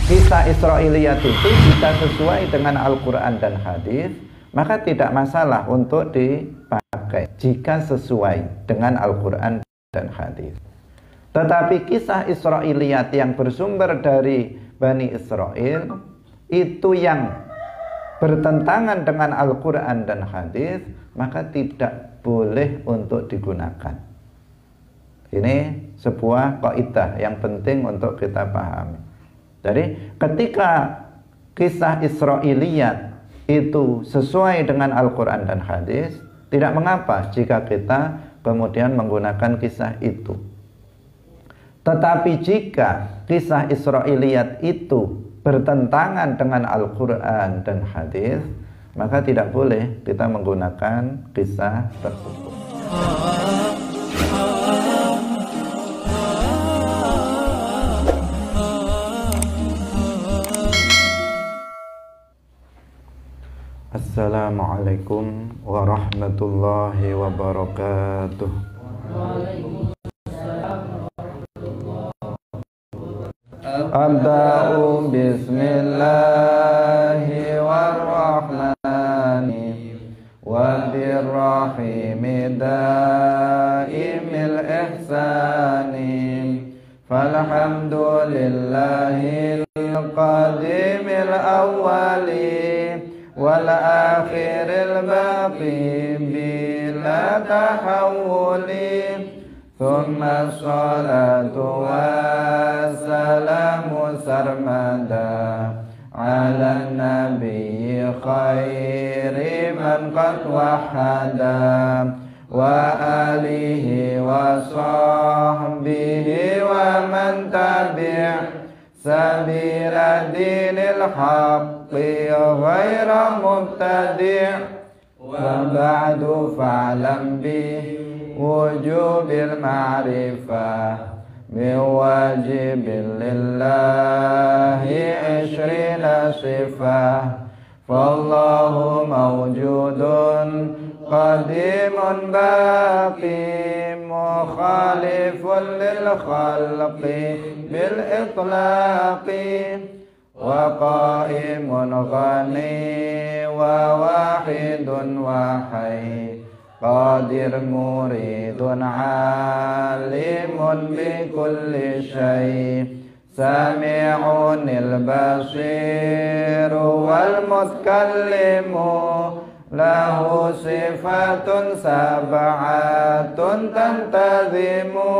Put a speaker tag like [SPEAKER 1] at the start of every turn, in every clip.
[SPEAKER 1] kisah Israiliyat itu jika sesuai dengan Al-Quran dan hadis, maka tidak masalah untuk dipakai jika sesuai dengan Al-Quran dan hadis. Tetapi kisah Israiliyat yang bersumber dari Bani Israel itu yang bertentangan dengan Al-Quran dan hadis, maka tidak boleh untuk digunakan. Ini sebuah kaidah yang penting untuk kita pahami. Jadi ketika kisah Israiliyat itu sesuai dengan Al-Quran dan hadis, tidak mengapa jika kita kemudian menggunakan kisah itu. Tetapi jika kisah Israiliyat itu bertentangan dengan Al-Quran dan hadis, maka tidak boleh kita menggunakan kisah tersebut. Assalamualaikum warahmatullahi wabarakatuh. Abda'u bismillahi warrahmani wa birrahimi daimil ihsani falhamdulillahil qadimil awwali wal akhiril baqi bila tahawuli thumma salatu wassalamu sarmada ala nabiyyi khairi man qad wahada wa alihi wa sahbihi wa man tabi' sabila dinil haqqi ghaira mubtadi' wa ba'du fa'lam bi wujubil ma'rifah min wajibin lillahi ishrina sifah fallahu mawjudun qadimun baqi mukhalifun lil khalqi bil itlaqi wa qaimun ghani wa wahidun wahai qadir muridun alimun bi kulli syai sami'unil basiru wal mutakallimu lahu sifatun sab'atun tantazimu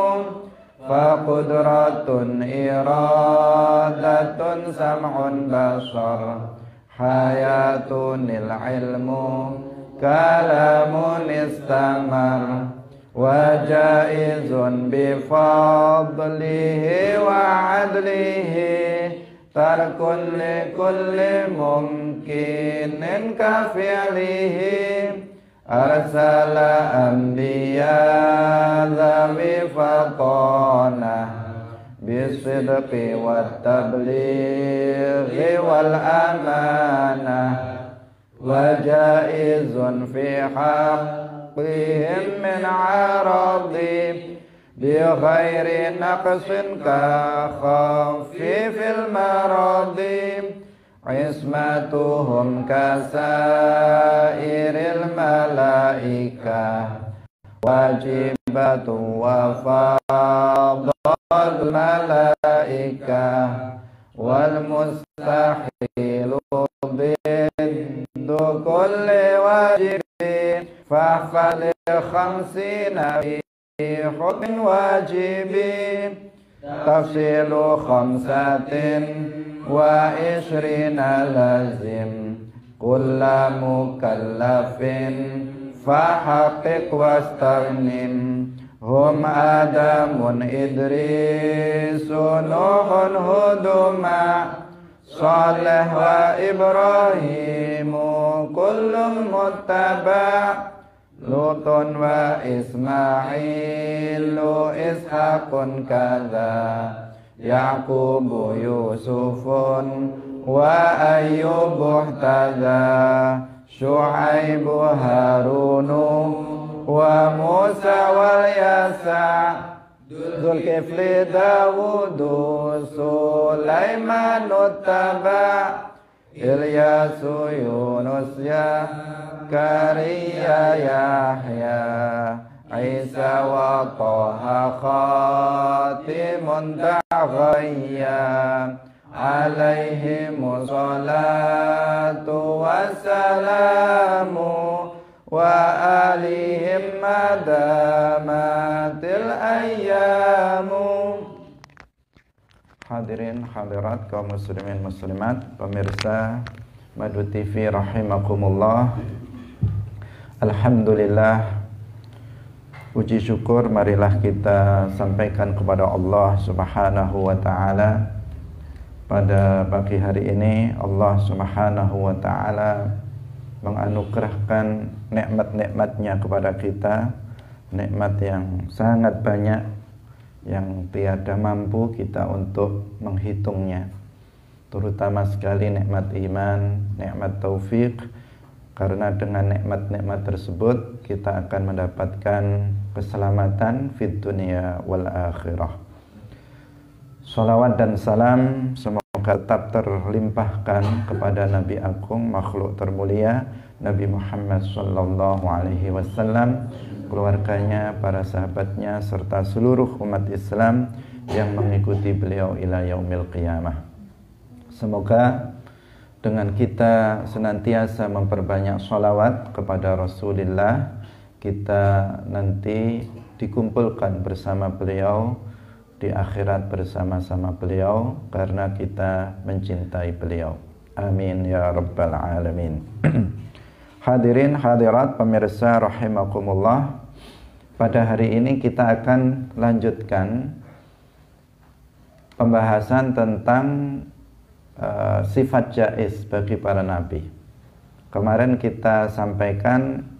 [SPEAKER 1] faqudratun iradatun sam'un basar hayatunil ilmu kalamun istamar wa jaizun bifadlihi wa adlihi tarkun likulli mumkinin kafi'lihi arsala anbiya dhawi fatonah bisidqi wat tablighi wal amanah wa jaizun fi haqqihim min aradi bi ghairi naqsin ka khafifil maradi ismatuhum kasairil malaika wajibatu wa fadal malaika wal mustahilu biddu kulli wajibin fahfal khamsina fi hukmin wajibin tafsilu khamsatin wa ishrina lazim kulla mukallafin fahaqiq wastaghnim hum adamun idrisu nuhun huduma salih wa ibrahimu kullum muttaba' lutun wa ismailu ishaqun kadha yaqubu yusufun wa ayyubu ihtada syu'aibu harunu wa musa wal yasa Zulkifli Dawudu Sulaiman Uttaba Ilyasu Yunus Zakariya Yahya Isa wa Taha Khatimun Ta'ghayya Alaihimus salatu wassalamu wa alihim madamatil ayyamu. Hadirin hadirat kaum muslimin muslimat, pemirsa Madu TV rahimakumullah. Alhamdulillah, puji syukur marilah kita sampaikan kepada Allah Subhanahu wa taala. Pada pagi hari ini Allah Subhanahu wa taala menganugerahkan nikmat-nikmatnya kepada kita, nikmat yang sangat banyak yang tiada mampu kita untuk menghitungnya, terutama sekali nikmat iman, nikmat taufik, karena dengan nikmat-nikmat tersebut kita akan mendapatkan keselamatan fid dunia wal akhirah. Salawat dan salam semoga tetap terlimpahkan kepada Nabi Agung, makhluk termulia Nabi Muhammad sallallahu alaihi wasallam, keluarganya, para sahabatnya, serta seluruh umat Islam yang mengikuti beliau ila yaumil qiyamah. Semoga dengan kita senantiasa memperbanyak salawat kepada Rasulullah, kita nanti dikumpulkan bersama beliau di akhirat bersama-sama beliau karena kita mencintai beliau. Amin ya rabbal alamin. Hadirin hadirat pemirsa rahimakumullah, pada hari ini kita akan lanjutkan pembahasan tentang sifat jaiz bagi para nabi. Kemarin kita sampaikan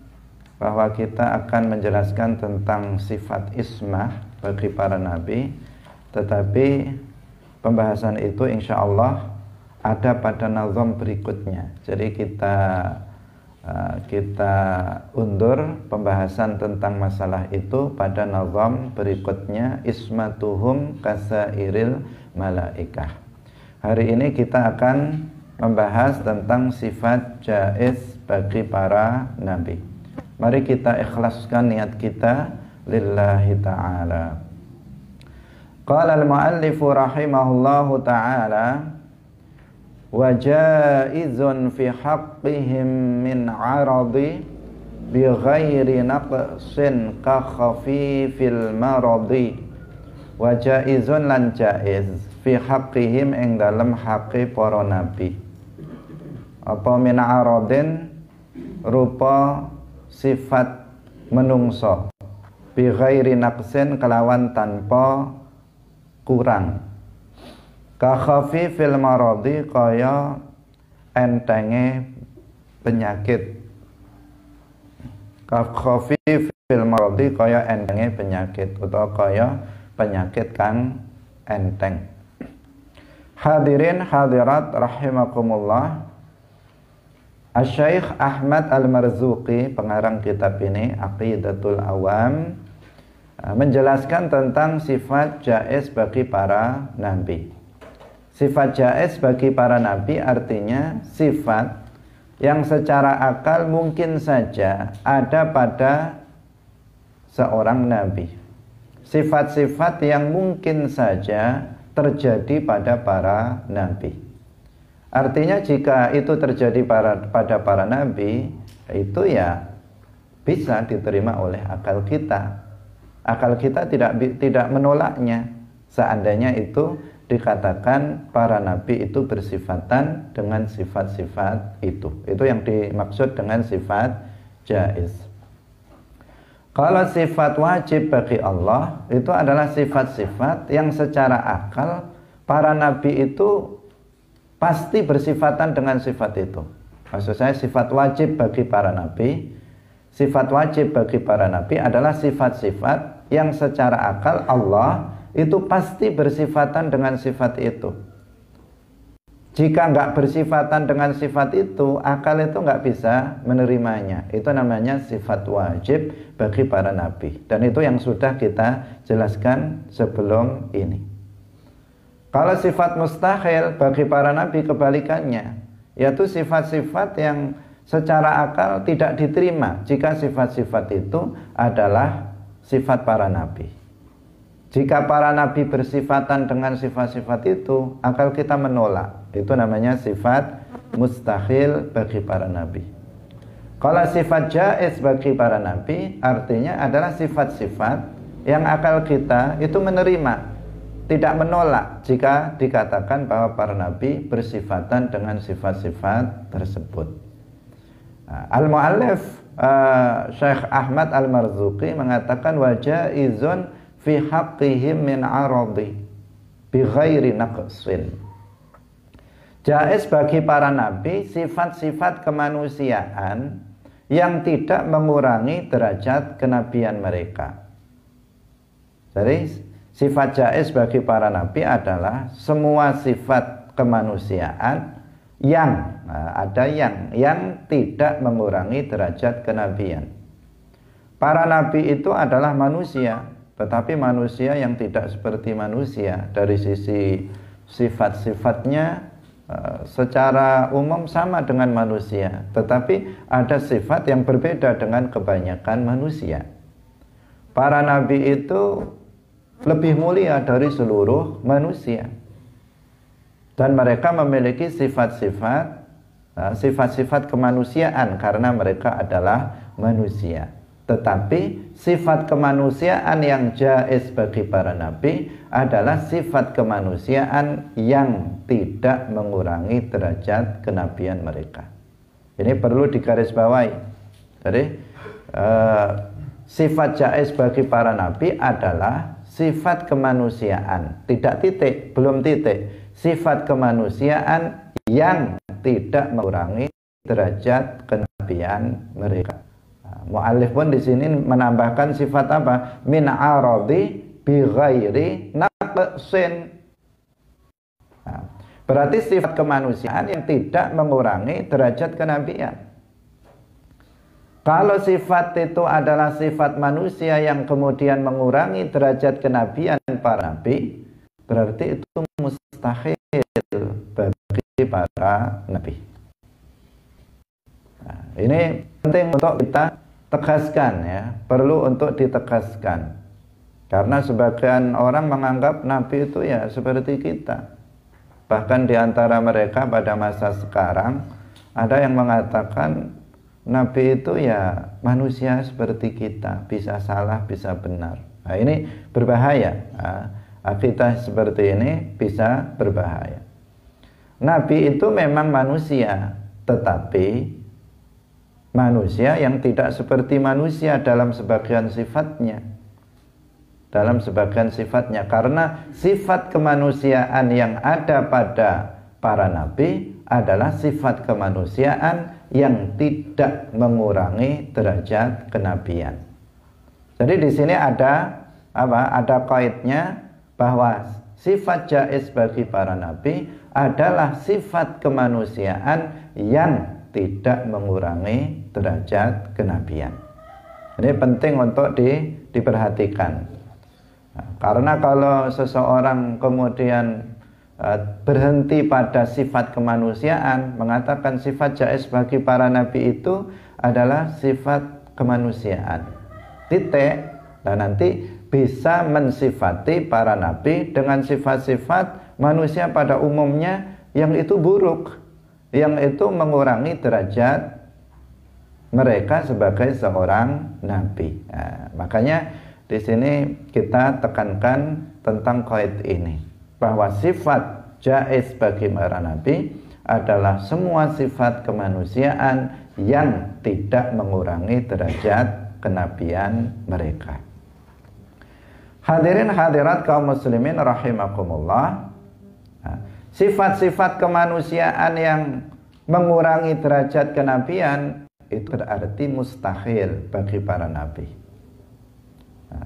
[SPEAKER 1] bahwa kita akan menjelaskan tentang sifat ismah bagi para nabi, tetapi pembahasan itu insya Allah ada pada nazam berikutnya. Jadi kita undur pembahasan tentang masalah itu pada nazam berikutnya, ismatuhum kasairil malaikah. Hari ini kita akan membahas tentang sifat jaiz bagi para nabi. Mari kita ikhlaskan niat kita lillahi ta'ala. Qala al-muallif rahimahullahu ta'ala, wa jaizun fi haqqihim min 'aradi bi ghairi naqsin ka khafifil maradi. Wa jaizun lan jaiz fi haqqihim ing dalem haqqi para nabi. Apa min 'aradin rupa sifat menungso, bi ghairi naqsin kelawan tanpa kurang, ka khafifil maradi kaya entenge penyakit, ka khafifil maradi kaya entenge penyakit utawa kaya penyakit kang enteng. Hadirin hadirat rahimakumullah, Asy-Syaikh Ahmad Al-Marzuqi, pengarang kitab ini Aqidatul Awam, menjelaskan tentang sifat jaiz bagi para nabi. Sifat jaiz bagi para nabi artinya sifat yang secara akal mungkin saja ada pada seorang nabi. Sifat-sifat yang mungkin saja terjadi pada para nabi. Artinya jika itu terjadi pada para nabi, itu ya bisa diterima oleh akal kita. Akal kita tidak menolaknya seandainya itu dikatakan para nabi itu bersifatan dengan sifat-sifat itu. Itu yang dimaksud dengan sifat jaiz. Kalau sifat wajib bagi Allah itu adalah sifat-sifat yang secara akal para nabi itu pasti bersifatan dengan sifat itu. Maksud saya sifat wajib bagi para nabi. Sifat wajib bagi para nabi adalah sifat-sifat yang secara akal Allah itu pasti bersifatan dengan sifat itu. Jika nggak bersifatan dengan sifat itu, akal itu nggak bisa menerimanya. Itu namanya sifat wajib bagi para nabi. Dan itu yang sudah kita jelaskan sebelum ini. Kalau sifat mustahil bagi para nabi kebalikannya, yaitu sifat-sifat yang secara akal tidak diterima jika sifat-sifat itu adalah sifat para nabi. Jika para nabi bersifatan dengan sifat-sifat itu, akal kita menolak. Itu namanya sifat mustahil bagi para nabi. Kalau sifat jaiz bagi para nabi, artinya adalah sifat-sifat yang akal kita itu menerima, tidak menolak jika dikatakan bahwa para nabi bersifatan dengan sifat-sifat tersebut. Al-Mu'allif Syekh Ahmad Al-Marzuqi mengatakan wajaizun fi haqqihim min aradi bi ghairi naqsin. Jaiz bagi para nabi sifat-sifat kemanusiaan yang tidak mengurangi derajat kenabian mereka. Jadi sifat jaiz bagi para nabi adalah semua sifat kemanusiaan yang yang tidak mengurangi derajat kenabian. Para nabi itu adalah manusia, tetapi manusia yang tidak seperti manusia. Dari sisi sifat-sifatnya secara umum sama dengan manusia, tetapi ada sifat yang berbeda dengan kebanyakan manusia. Para nabi itu lebih mulia dari seluruh manusia, dan mereka memiliki sifat-sifat kemanusiaan karena mereka adalah manusia. Tetapi sifat kemanusiaan yang jaiz bagi para nabi adalah sifat kemanusiaan yang tidak mengurangi derajat kenabian mereka. Ini perlu digarisbawahi. Jadi sifat jaiz bagi para nabi adalah sifat kemanusiaan, tidak titik, belum titik. Sifat kemanusiaan yang tidak mengurangi derajat kenabian mereka. Mu'allif pun di sini menambahkan sifat apa? Min aradi bi ghairi naqsin. Berarti sifat kemanusiaan yang tidak mengurangi derajat kenabian. Kalau sifat itu adalah sifat manusia yang kemudian mengurangi derajat kenabian para nabi, berarti itu mustahil bagi para nabi. Nah, ini penting untuk kita tegaskan, ya, perlu untuk ditegaskan, karena sebagian orang menganggap nabi itu ya seperti kita. Bahkan di antara mereka pada masa sekarang ada yang mengatakan nabi itu ya manusia seperti kita, bisa salah bisa benar. Nah, ini berbahaya. Akidah seperti ini bisa berbahaya. Nabi itu memang manusia, tetapi manusia yang tidak seperti manusia dalam sebagian sifatnya. Karena sifat kemanusiaan yang ada pada para nabi adalah sifat kemanusiaan yang tidak mengurangi derajat kenabian. Jadi di sini ada ada kaidnya bahwa sifat jaiz bagi para nabi adalah sifat kemanusiaan yang tidak mengurangi derajat kenabian. Ini penting untuk diperhatikan. Nah, karena kalau seseorang kemudian berhenti pada sifat kemanusiaan, mengatakan sifat jaiz bagi para nabi itu adalah sifat kemanusiaan, titik, dan nanti bisa mensifati para nabi dengan sifat-sifat manusia pada umumnya yang itu buruk, yang itu mengurangi derajat mereka sebagai seorang nabi. Nah, makanya di sini kita tekankan tentang kait ini, bahwa sifat jaiz bagi para nabi adalah semua sifat kemanusiaan yang tidak mengurangi derajat kenabian mereka. Hadirin hadirat kaum muslimin rahimakumullah. Sifat-sifat kemanusiaan yang mengurangi derajat kenabian itu berarti mustahil bagi para nabi.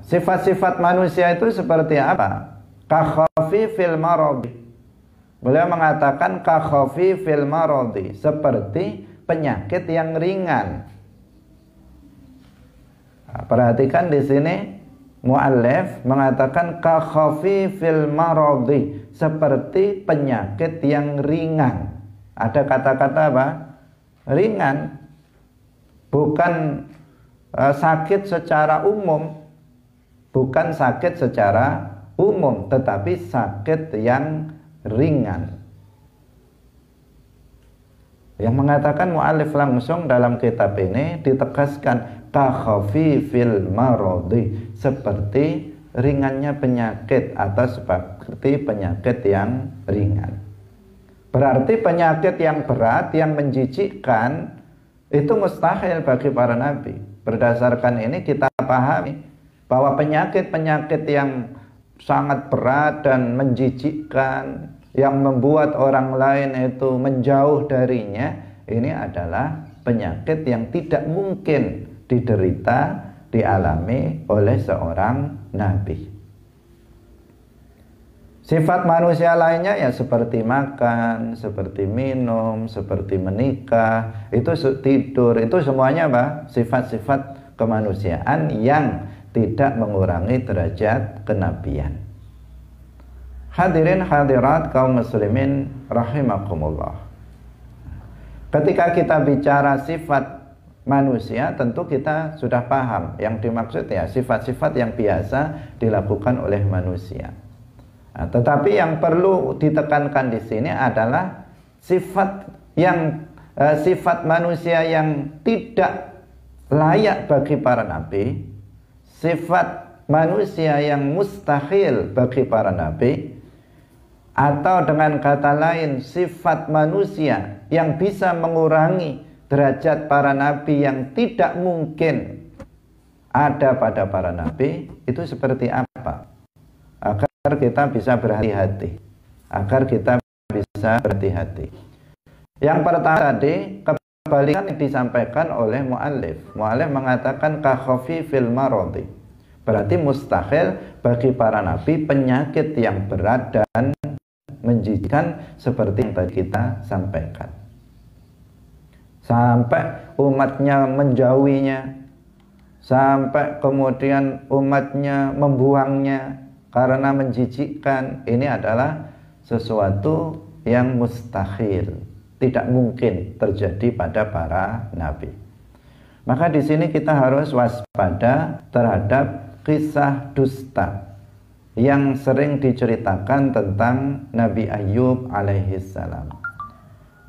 [SPEAKER 1] Sifat-sifat manusia itu seperti apa? Ka khafifil marad, Beliau mengatakan ka khafifil maradi, seperti penyakit yang ringan. Nah, perhatikan di sini muallif mengatakan ka khafifil maradi, seperti penyakit yang ringan. Ada kata-kata apa? Ringan. Bukan sakit secara umum. Bukan sakit secara umum, tetapi sakit yang ringan. Yang mengatakan mu'alif langsung dalam kitab ini ditegaskan ka khafifil maradi, seperti ringannya penyakit atau seperti penyakit yang ringan. Berarti penyakit yang berat, yang menjijikkan, itu mustahil bagi para nabi. Berdasarkan ini kita pahami bahwa penyakit-penyakit yang sangat berat dan menjijikkan, yang membuat orang lain itu menjauh darinya, ini adalah penyakit yang tidak mungkin diderita, dialami oleh seorang nabi. Sifat manusia lainnya ya seperti makan, seperti minum, seperti menikah, itu tidur, itu semuanya apa? Sifat-sifat kemanusiaan yang tidak mengurangi derajat kenabian. Hadirin hadirat kaum muslimin rahimakumullah. Ketika kita bicara sifat manusia, tentu kita sudah paham yang dimaksud ya sifat-sifat yang biasa dilakukan oleh manusia. Nah, tetapi yang perlu ditekankan di sini adalah sifat manusia yang tidak layak bagi para nabi, sifat manusia yang mustahil bagi para nabi, atau dengan kata lain sifat manusia yang bisa mengurangi derajat para nabi yang tidak mungkin ada pada para nabi. Itu seperti apa? Agar kita bisa berhati-hati. Yang pertama tadi, kebalikan yang disampaikan oleh muallif. Muallif mengatakan ka khafifil maradi, berarti mustahil bagi para nabi penyakit yang berat dan menjijikkan seperti yang tadi kita sampaikan, sampai umatnya menjauhinya, sampai kemudian umatnya membuangnya karena menjijikkan. Ini adalah sesuatu yang mustahil, tidak mungkin terjadi pada para nabi. Maka di sini kita harus waspada terhadap kisah dusta yang sering diceritakan tentang Nabi Ayub alaihissalam.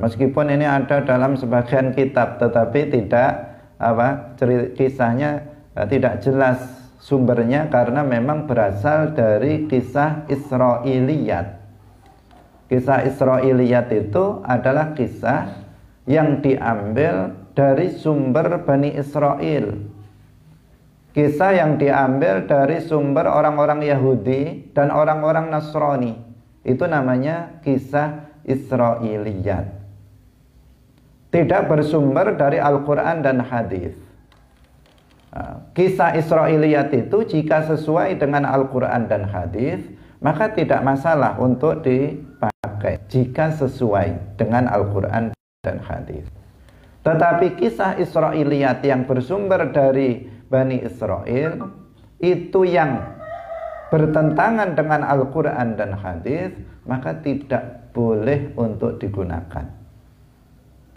[SPEAKER 1] Meskipun ini ada dalam sebagian kitab, tetapi kisahnya tidak jelas sumbernya, karena memang berasal dari kisah Israiliyat. Kisah Israiliyat itu adalah kisah yang diambil dari sumber Bani Israel. Kisah yang diambil dari sumber orang-orang Yahudi dan orang-orang Nasrani. Itu namanya kisah Israiliyat. Tidak bersumber dari Al-Quran dan hadis. Kisah Israiliyat itu jika sesuai dengan Al-Quran dan hadis, maka tidak masalah untuk dipakai jika sesuai dengan Al-Quran dan hadis. Tetapi kisah Israiliyat yang bersumber dari Bani Israel, itu yang bertentangan dengan Al-Quran dan hadis, maka tidak boleh untuk digunakan.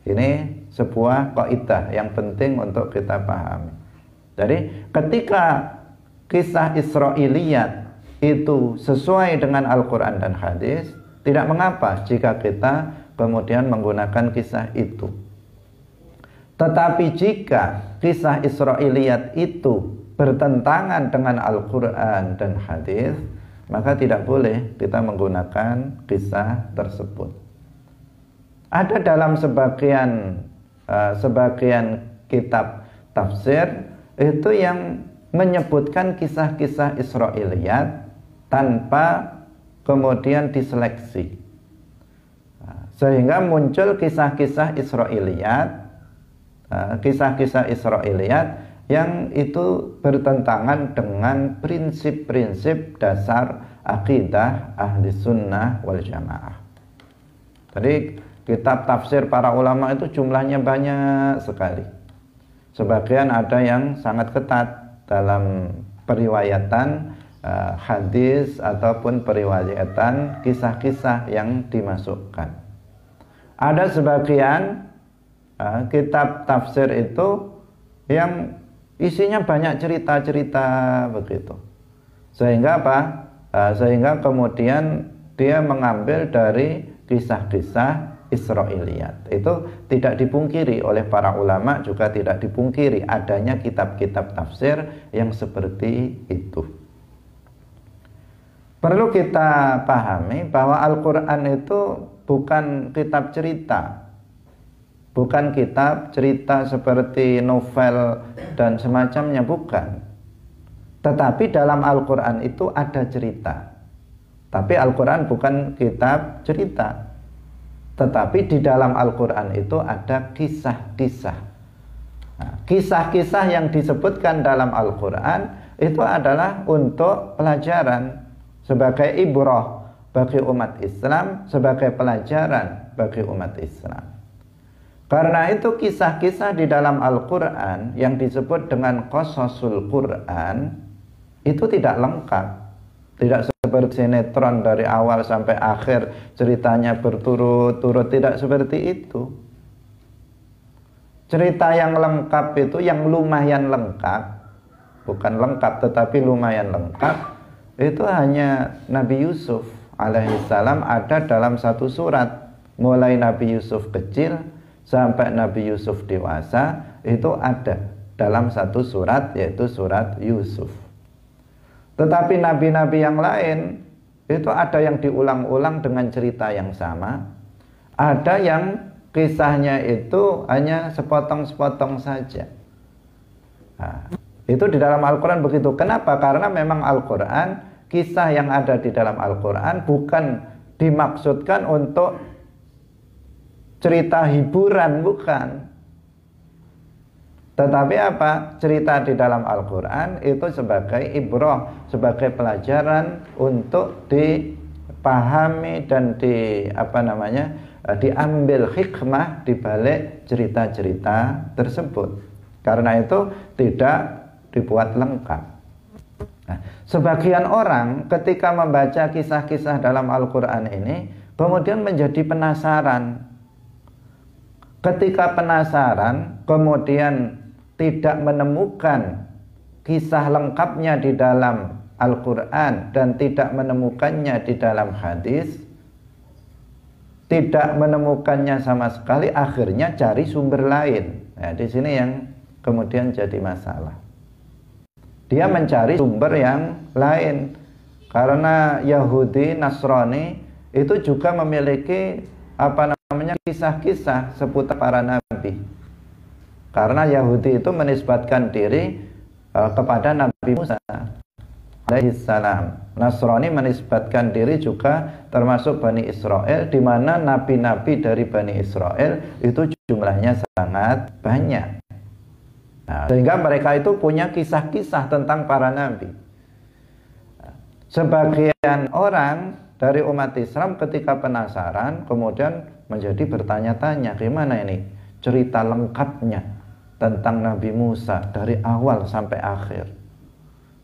[SPEAKER 1] Ini sebuah kaidah yang penting untuk kita pahami. Jadi ketika kisah Israiliyat itu sesuai dengan Al-Quran dan hadis, tidak mengapa jika kita kemudian menggunakan kisah itu. Tetapi jika kisah Israiliyat itu bertentangan dengan Al-Quran dan hadis, maka tidak boleh kita menggunakan kisah tersebut. Ada dalam sebagian kitab tafsir itu yang menyebutkan kisah-kisah Israiliyat tanpa kemudian diseleksi, sehingga muncul kisah-kisah Israiliyat, kisah-kisah Israiliyat yang itu bertentangan dengan prinsip-prinsip dasar akidah ahli sunnah wal jamaah. Jadi kitab tafsir para ulama itu jumlahnya banyak sekali. Sebagian ada yang sangat ketat dalam periwayatan hadis ataupun periwayatan kisah-kisah yang dimasukkan. Ada sebagian kitab tafsir itu yang isinya banyak cerita-cerita begitu. Sehingga apa? Sehingga kemudian dia mengambil dari kisah-kisah Israiliyat. Itu tidak dipungkiri oleh para ulama, juga tidak dipungkiri adanya kitab-kitab tafsir yang seperti itu. Perlu kita pahami bahwa Al-Quran itu bukan kitab cerita, bukan kitab cerita seperti novel dan semacamnya, bukan. Tetapi dalam Al-Quran itu ada cerita. Tapi Al-Quran bukan kitab cerita, tetapi di dalam Al-Quran itu ada kisah-kisah. Nah, kisah-kisah yang disebutkan dalam Al-Quran itu adalah untuk pelajaran, sebagai ibrah bagi umat Islam, sebagai pelajaran bagi umat Islam. Karena itu kisah-kisah di dalam Al-Quran yang disebut dengan qasasul Quran itu tidak lengkap. Tidak seperti sinetron dari awal sampai akhir ceritanya berturut-turut, tidak seperti itu. Cerita yang lengkap itu, yang lumayan lengkap, bukan lengkap tetapi lumayan lengkap, itu hanya Nabi Yusuf alaihissalam ada dalam satu surat. Mulai Nabi Yusuf kecil sampai Nabi Yusuf dewasa itu ada dalam satu surat, yaitu surat Yusuf. Tetapi nabi-nabi yang lain itu ada yang diulang-ulang dengan cerita yang sama, ada yang kisahnya itu hanya sepotong-sepotong saja. Nah, itu di dalam Al-Quran begitu. Kenapa? Karena memang Al-Quran, kisah yang ada di dalam Al-Quran bukan dimaksudkan untuk cerita hiburan, bukan. Tetapi apa? Cerita di dalam Al-Quran itu sebagai ibrah, sebagai pelajaran untuk dipahami dan diambil hikmah di balik cerita-cerita tersebut. Karena itu tidak dibuat lengkap. Nah, sebagian orang ketika membaca kisah-kisah dalam Al-Quran ini kemudian menjadi penasaran. Ketika penasaran kemudian tidak menemukan kisah lengkapnya di dalam Al-Quran dan tidak menemukannya di dalam hadis, tidak menemukannya sama sekali, akhirnya cari sumber lain. Nah, di sini yang kemudian jadi masalah. Dia mencari sumber yang lain karena Yahudi, Nasrani itu juga memiliki kisah-kisah seputar para nabi. Karena Yahudi itu menisbatkan diri kepada Nabi Musa alaihissalam. Nasrani menisbatkan diri juga termasuk Bani Israel, di mana nabi-nabi dari Bani Israel itu jumlahnya sangat banyak. Nah, sehingga mereka itu punya kisah-kisah tentang para nabi. Sebagian orang dari umat Islam ketika penasaran kemudian menjadi bertanya-tanya, gimana ini cerita lengkapnya tentang Nabi Musa dari awal sampai akhir,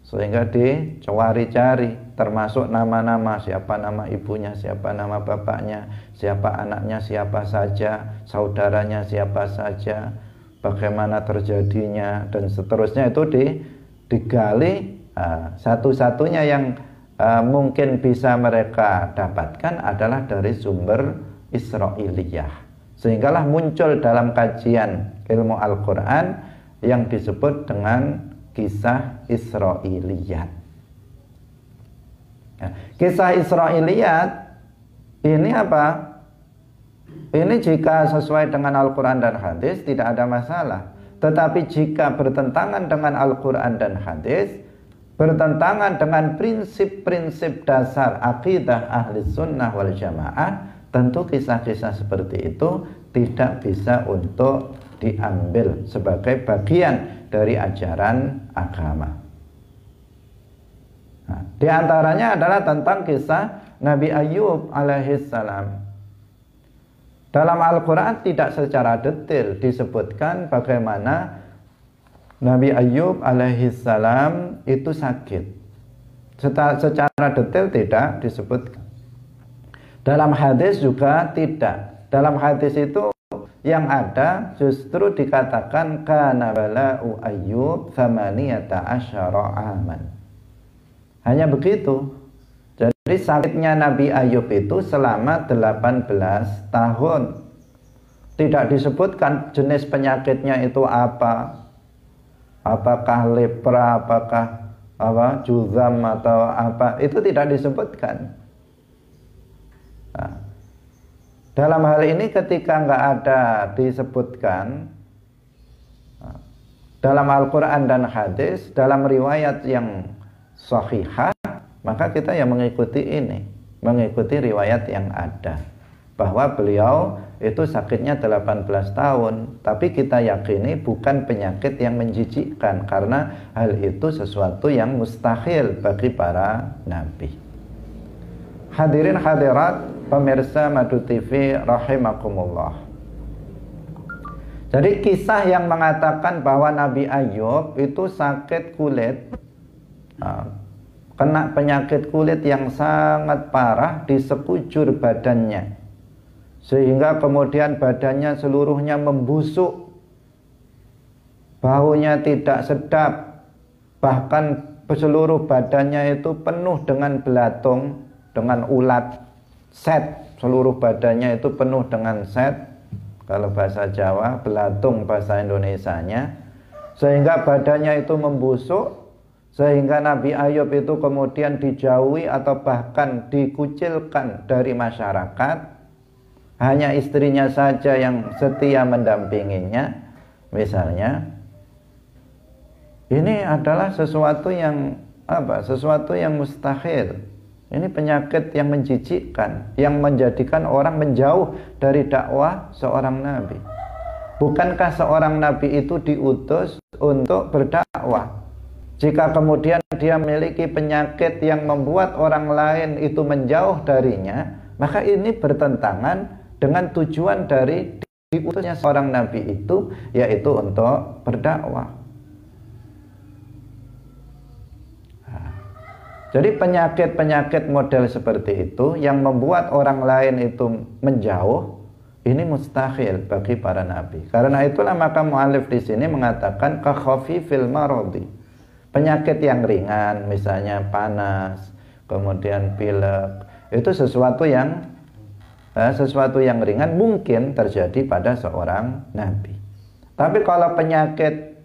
[SPEAKER 1] sehingga dicari-cari termasuk nama-nama, siapa nama ibunya, siapa nama bapaknya, siapa anaknya, siapa saja, saudaranya siapa saja, bagaimana terjadinya, dan seterusnya. Itu digali. Satu-satunya yang mungkin bisa mereka dapatkan adalah dari sumber Israiliyah. Sehinggalah muncul dalam kajian ilmu Al-Quran yang disebut dengan kisah Israiliyat. Nah, kisah Israiliyat ini apa? Ini jika sesuai dengan Al-Quran dan hadis tidak ada masalah. Tetapi jika bertentangan dengan Al-Quran dan hadis, bertentangan dengan prinsip-prinsip dasar akidah ahli sunnah wal jamaah, tentu kisah-kisah seperti itu tidak bisa untuk diambil sebagai bagian dari ajaran agama. Nah, di antaranya adalah tentang kisah Nabi Ayub alaihissalam. Dalam Al-Quran tidak secara detail disebutkan bagaimana Nabi Ayub alaihissalam itu sakit. Secara detail tidak disebutkan. Dalam hadis juga tidak. Dalam hadis itu yang ada justru dikatakan kana bala'u Ayyub thamaniyata asyara aman. Hanya begitu. Jadi sakitnya Nabi Ayub itu selama 18 tahun. Tidak disebutkan jenis penyakitnya itu apa. Apakah lepra, apakah juzam atau apa. Itu tidak disebutkan. Nah, dalam hal ini ketika nggak ada disebutkan dalam Al-Quran dan hadis, dalam riwayat yang sahihah, maka kita ya mengikuti ini, mengikuti riwayat yang ada, bahwa beliau itu sakitnya 18 tahun, tapi kita yakini bukan penyakit yang menjijikkan, karena hal itu sesuatu yang mustahil bagi para nabi. Hadirin hadirat pemirsa Madu TV rahimakumullah. Jadi kisah yang mengatakan bahwa Nabi Ayub itu sakit kulit, kena penyakit kulit yang sangat parah di sekujur badannya, sehingga kemudian badannya seluruhnya membusuk, baunya tidak sedap, bahkan seluruh badannya itu penuh dengan belatung, dengan ulat, set, seluruh badannya itu penuh dengan set, kalau bahasa Jawa, belatung bahasa Indonesianya, sehingga badannya itu membusuk, sehingga Nabi Ayub itu kemudian dijauhi atau bahkan dikucilkan dari masyarakat. Hanya istrinya saja yang setia mendampinginya. Misalnya, ini adalah sesuatu yang sesuatu yang mustahil. Ini penyakit yang menjijikkan, yang menjadikan orang menjauh dari dakwah seorang nabi. Bukankah seorang nabi itu diutus untuk berdakwah? Jika kemudian dia memiliki penyakit yang membuat orang lain itu menjauh darinya, maka ini bertentangan dengan tujuan dari diutusnya seorang nabi itu, yaitu untuk berdakwah. Jadi penyakit-penyakit model seperti itu yang membuat orang lain itu menjauh, ini mustahil bagi para nabi. Karena itulah maka mu'alif di sini mengatakan kakhafifil maradi. Penyakit yang ringan, misalnya panas, kemudian pilek, itu sesuatu yang ringan mungkin terjadi pada seorang nabi. Tapi kalau penyakit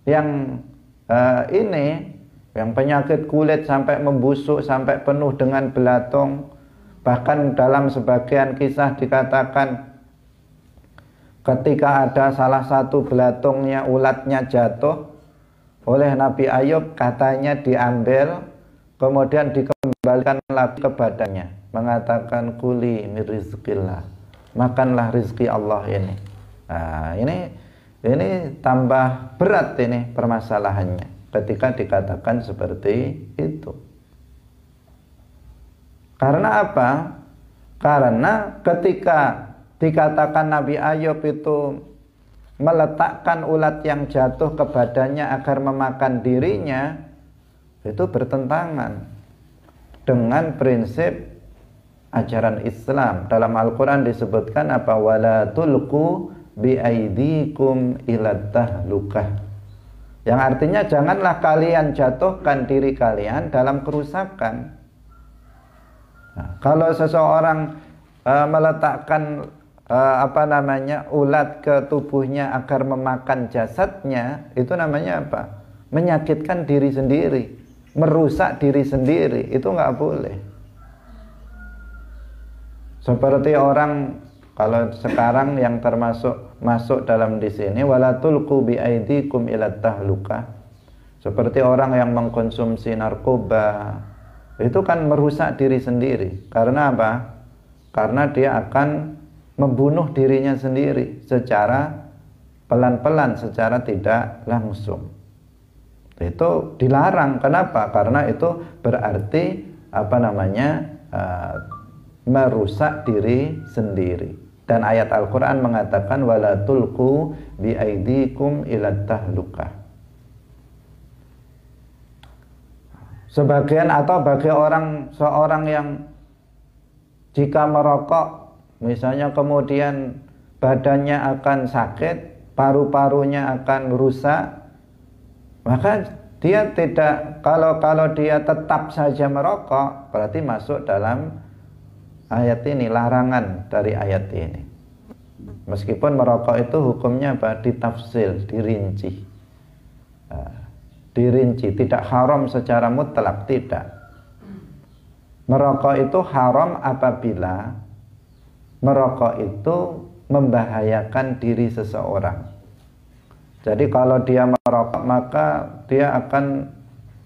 [SPEAKER 1] yang yang penyakit kulit sampai membusuk, sampai penuh dengan belatung, bahkan dalam sebagian kisah dikatakan ketika ada salah satu belatungnya, ulatnya jatuh oleh Nabi Ayub, katanya diambil kemudian dikembalikan lagi ke badannya, mengatakan kuli min rizqillah, makanlah rizki Allah ini. Nah, ini tambah berat ini permasalahannya ketika dikatakan seperti itu. Karena apa? Karena ketika dikatakan Nabi Ayub itu meletakkan ulat yang jatuh ke badannya agar memakan dirinya, itu bertentangan dengan prinsip ajaran Islam. Dalam Al-Quran disebutkan apa? Wala tulqu biaidikum ilat tahlukah. Yang artinya janganlah kalian jatuhkan diri kalian dalam kerusakan. Nah, kalau seseorang meletakkan ulat ke tubuhnya agar memakan jasadnya, itu namanya apa? Menyakitkan diri sendiri, merusak diri sendiri. Itu nggak boleh. Seperti orang kalau sekarang yang masuk dalam di sini, wala tulqu bi aidikum ila tahlukah. Seperti orang yang mengkonsumsi narkoba, itu kan merusak diri sendiri. Karena apa? Karena dia akan membunuh dirinya sendiri secara pelan-pelan, secara tidak langsung. Itu dilarang. Kenapa? Karena itu berarti merusak diri sendiri. Dan ayat Al-Quran mengatakan wala tulqu biaidikum ilat tahlukah. Sebagian atau bagi seorang yang jika merokok misalnya kemudian badannya akan sakit, paru-parunya akan rusak, maka dia tidak, kalau dia tetap saja merokok berarti masuk dalam ayat ini, larangan dari ayat ini. Meskipun merokok itu hukumnya apa? Ditafsil, dirinci. Dirinci, tidak haram secara mutlak, tidak. Merokok itu haram apabila merokok itu membahayakan diri seseorang. Jadi kalau dia merokok maka dia akan,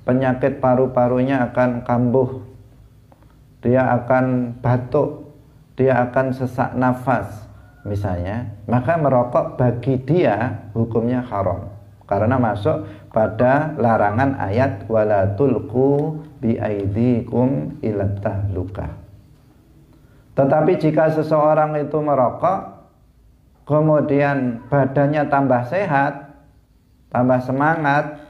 [SPEAKER 1] penyakit paru-parunya akan kambuh, dia akan batuk, dia akan sesak nafas misalnya, maka merokok bagi dia hukumnya haram karena masuk pada larangan ayat wala tulqu biaidikum ilat tahlukah. Tetapi jika seseorang itu merokok kemudian badannya tambah sehat, tambah semangat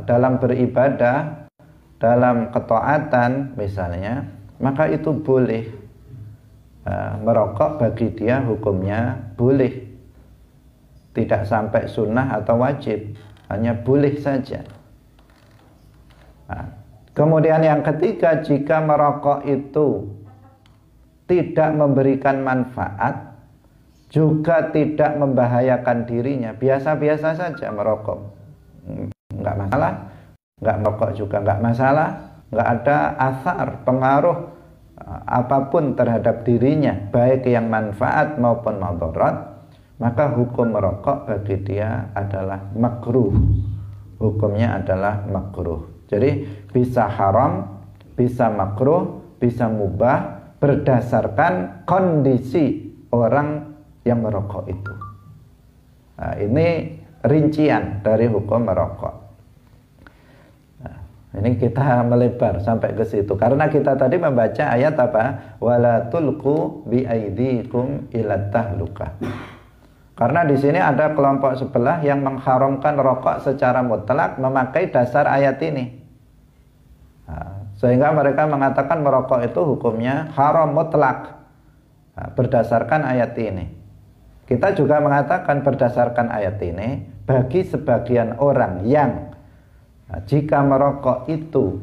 [SPEAKER 1] dalam beribadah, dalam ketaatan misalnya, maka itu boleh. Merokok bagi dia hukumnya boleh, tidak sampai sunnah atau wajib, hanya boleh saja. Kemudian yang ketiga, jika merokok itu tidak memberikan manfaat, juga tidak membahayakan dirinya, biasa-biasa saja merokok, nggak masalah, nggak merokok juga nggak masalah, nggak ada asar, pengaruh apapun terhadap dirinya, baik yang manfaat maupun madarat, maka hukum merokok bagi dia adalah makruh, hukumnya adalah makruh. Jadi bisa haram, bisa makruh, bisa mubah berdasarkan kondisi orang yang merokok itu. Nah, ini rincian dari hukum merokok. Nah, ini kita melebar sampai ke situ karena kita tadi membaca ayat apa? Wala tulqu biaidikum ilat tahlukah. Karena di sini ada kelompok sebelah yang mengharamkan rokok secara mutlak memakai dasar ayat ini. Nah, sehingga mereka mengatakan merokok itu hukumnya haram mutlak berdasarkan ayat ini. Kita juga mengatakan berdasarkan ayat ini bagi sebagian orang yang jika merokok itu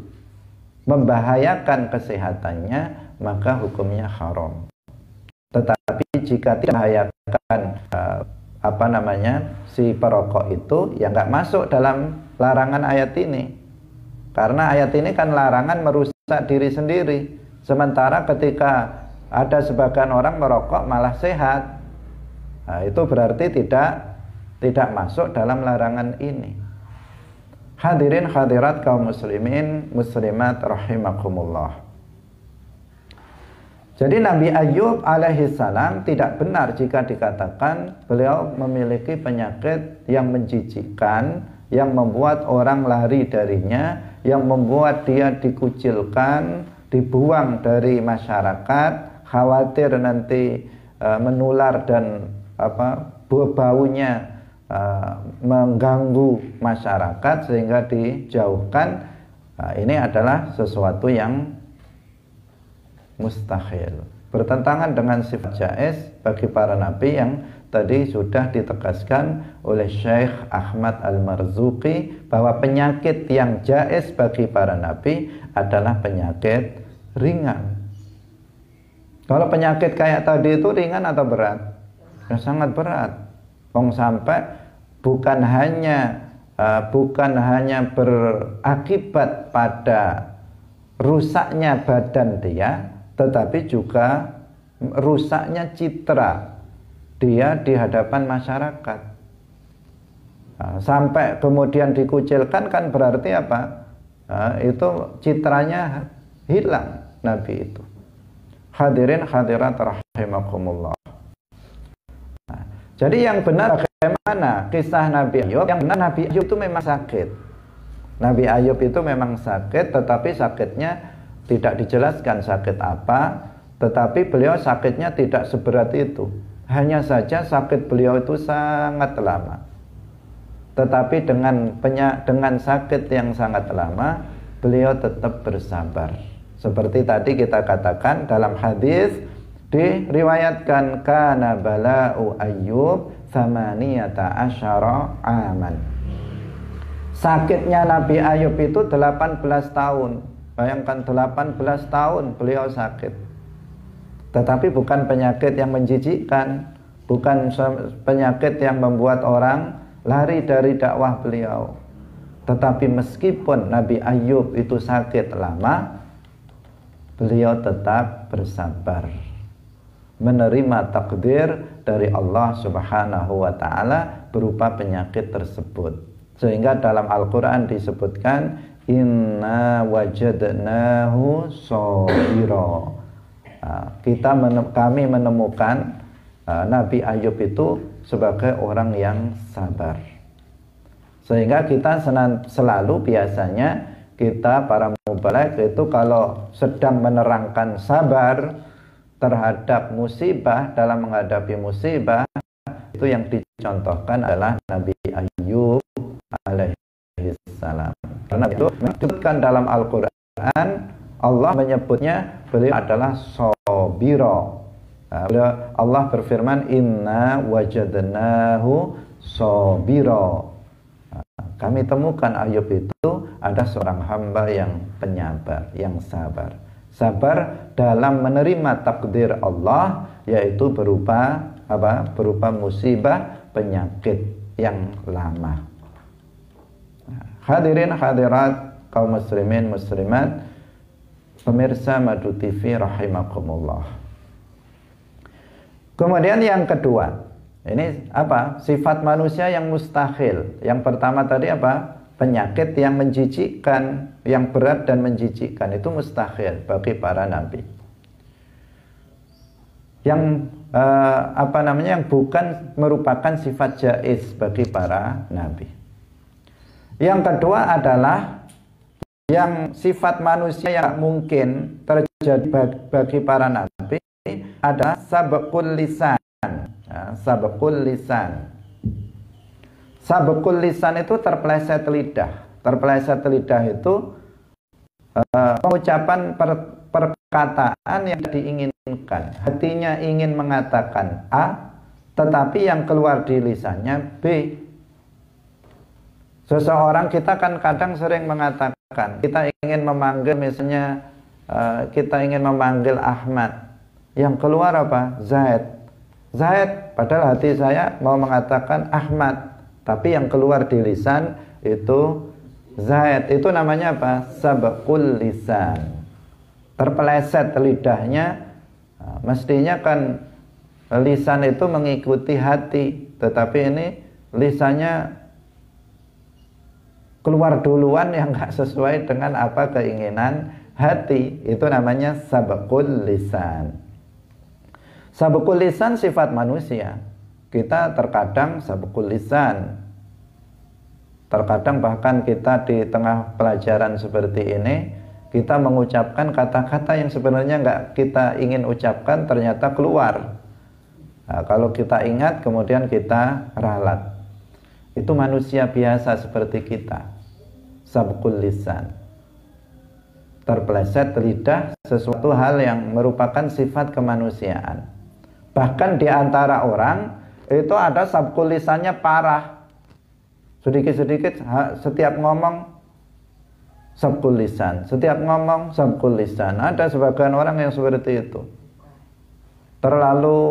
[SPEAKER 1] membahayakan kesehatannya maka hukumnya haram. Tetapi jika tidak membahayakan si perokok itu ya nggak masuk dalam larangan ayat ini. Karena ayat ini kan larangan merusak diri sendiri. Sementara ketika ada sebagian orang merokok malah sehat, nah, itu berarti tidak masuk dalam larangan ini. Hadirin hadirat kaum muslimin muslimat rahimakumullah. Jadi Nabi Ayub alaihissalam tidak benar jika dikatakan beliau memiliki penyakit yang menjijikkan, yang membuat orang lari darinya, yang membuat dia dikucilkan, dibuang dari masyarakat, khawatir nanti menular dan baunya mengganggu masyarakat sehingga dijauhkan. Ini adalah sesuatu yang mustahil, bertentangan dengan sifat jaiz bagi para nabi yang tadi sudah ditegaskan oleh Syekh Ahmad Al-Marzuqi bahwa penyakit yang jaiz bagi para nabi adalah penyakit ringan. Kalau penyakit kayak tadi itu ringan atau berat? Ya, sangat berat. Sampai bukan hanya berakibat pada rusaknya badan dia, tetapi juga rusaknya citra dia di hadapan masyarakat. Sampai kemudian dikucilkan kan berarti apa? Itu citranya hilang Nabi itu. Hadirin hadirat rahimakumullah. Jadi yang benar bagaimana kisah Nabi Ayub? Yang benar Nabi Ayub itu memang sakit. Nabi Ayub itu memang sakit, tetapi sakitnya tidak dijelaskan sakit apa. Tetapi beliau sakitnya tidak seberat itu. Hanya saja sakit beliau itu sangat lama. Tetapi dengan sakit yang sangat lama, beliau tetap bersabar. Seperti tadi kita katakan dalam hadis diriwayatkan kana bala'u Ayyub 18 aman. Sakitnya Nabi Ayub itu 18 tahun. Bayangkan 18 tahun beliau sakit. Tetapi bukan penyakit yang menjijikkan, bukan penyakit yang membuat orang lari dari dakwah beliau. Tetapi meskipun Nabi Ayub itu sakit lama, beliau tetap bersabar, menerima takdir dari Allah Subhanahu wa ta'ala berupa penyakit tersebut. Sehingga dalam Al-Quran disebutkan inna wajadnahu sabira. Kami menemukan Nabi Ayub itu sebagai orang yang sabar. Sehingga kita selalu biasanya kita para mubaligh itu kalau sedang menerangkan sabar terhadap musibah, dalam menghadapi musibah, itu yang dicontohkan adalah Nabi Ayub alaihi salam. Karena itu disebutkan dalam Al-Quran, Allah menyebutnya beliau adalah sabira. Allah berfirman inna wajadnahu sabira. Kami temukan Ayub itu ada seorang hamba yang penyabar, yang sabar. Sabar dalam menerima takdir Allah, yaitu berupa apa? Berupa musibah, penyakit yang lama. Hadirin hadirat kaum muslimin muslimat, pemirsa Madu TV rahimakumullah. Kemudian yang kedua, ini apa? Sifat manusia yang mustahil. Yang pertama tadi apa? Penyakit yang menjijikkan, yang berat dan menjijikkan, itu mustahil bagi para nabi. Yang yang bukan merupakan sifat jaiz bagi para nabi. Yang kedua adalah yang sifat manusia yang mungkin terjadi bagi para nabi adalah sabqul lisan. Sabqul lisan. Sabqul lisan itu terpeleset lidah. Terpeleset lidah itu pengucapan perkataan yang diinginkan. Hatinya ingin mengatakan A, tetapi yang keluar di lisannya B. Seseorang, kita kan kadang sering mengatakan kita ingin memanggil, misalnya kita ingin memanggil Ahmad, yang keluar apa? Zaid. Zaid, padahal hati saya mau mengatakan Ahmad, tapi yang keluar di lisan itu Zaid. Itu namanya apa? Sabqul lisan. Terpeleset lidahnya. Mestinya kan lisan itu mengikuti hati, tetapi ini lisannya keluar duluan yang gak sesuai dengan apa keinginan hati. Itu namanya sabqul lisan. Sabqul lisan sifat manusia. Kita terkadang sabqul lisan. Terkadang bahkan kita di tengah pelajaran seperti ini, kita mengucapkan kata-kata yang sebenarnya gak kita ingin ucapkan, ternyata keluar. Nah, kalau kita ingat kemudian kita ralat. Itu manusia biasa seperti kita. Sabqul lisan, terpeleset lidah, sesuatu hal yang merupakan sifat kemanusiaan. Bahkan di antara orang itu ada sabqul lisannya parah. Sedikit-sedikit setiap ngomong sabqul lisan, setiap ngomong sabqul lisan. Ada sebagian orang yang seperti itu. Terlalu